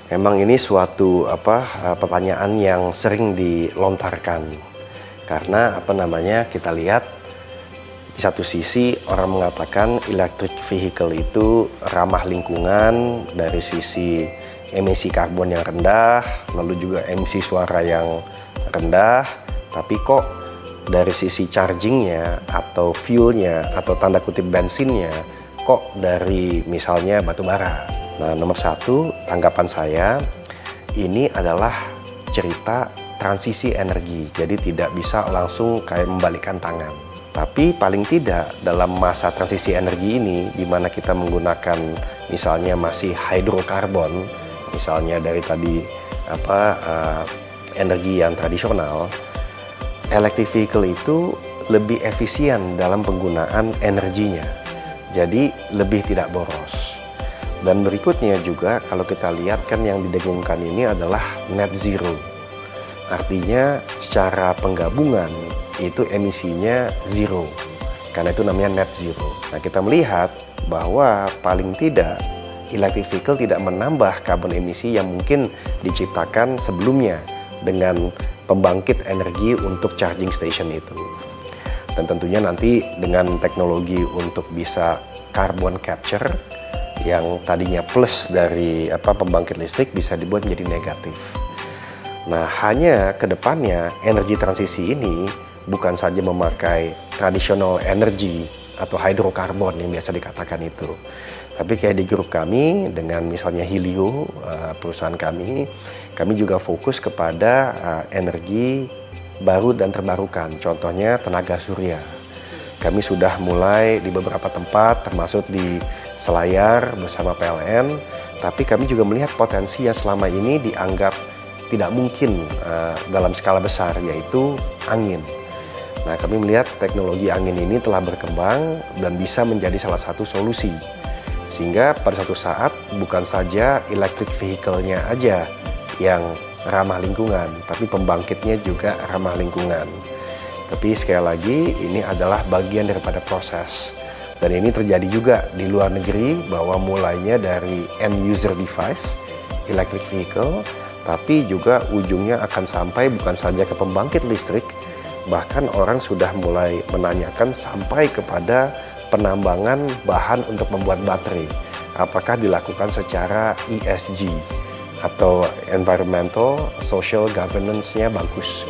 Memang ini suatu pertanyaan yang sering dilontarkan. Karena kita lihat di satu sisi orang mengatakan electric vehicle itu ramah lingkungan dari sisi emisi karbon yang rendah, lalu juga emisi suara yang rendah, tapi kok dari sisi chargingnya atau fuelnya atau tanda kutip bensinnya kok dari misalnya batu bara. Nah, nomor satu, tanggapan saya, ini adalah cerita transisi energi. Jadi tidak bisa langsung kayak membalikkan tangan. Tapi paling tidak dalam masa transisi energi ini, di mana kita menggunakan misalnya masih hidrokarbon, misalnya dari tadi energi yang tradisional, electric vehicle itu lebih efisien dalam penggunaan energinya. Jadi lebih tidak boros. Dan berikutnya juga kalau kita lihat kan yang didengungkan ini adalah net zero. Artinya secara penggabungan itu emisinya zero. Karena itu namanya net zero. Nah, kita melihat bahwa paling tidak electric vehicle tidak menambah karbon emisi yang mungkin diciptakan sebelumnya dengan pembangkit energi untuk charging station itu. Dan tentunya nanti dengan teknologi untuk bisa carbon capture yang tadinya plus dari pembangkit listrik bisa dibuat menjadi negatif. Nah, hanya ke depannya energi transisi ini bukan saja memakai traditional energy atau hidrokarbon yang biasa dikatakan itu. Tapi kayak di grup kami dengan misalnya Hilio, perusahaan kami juga fokus kepada energi baru dan terbarukan. Contohnya tenaga surya. Kami sudah mulai di beberapa tempat termasuk di Selayar bersama PLN, tapi kami juga melihat potensi yang selama ini dianggap tidak mungkin dalam skala besar, yaitu angin. Nah, kami melihat teknologi angin ini telah berkembang dan bisa menjadi salah satu solusi. Sehingga pada suatu saat bukan saja electric vehicle-nya aja yang ramah lingkungan, tapi pembangkitnya juga ramah lingkungan. Tapi sekali lagi ini adalah bagian daripada proses. Dan ini terjadi juga di luar negeri bahwa mulainya dari end user device, electric vehicle, tapi juga ujungnya akan sampai bukan saja ke pembangkit listrik, bahkan orang sudah mulai menanyakan sampai kepada penambangan bahan untuk membuat baterai. Apakah dilakukan secara ESG atau environmental social governance-nya bagus.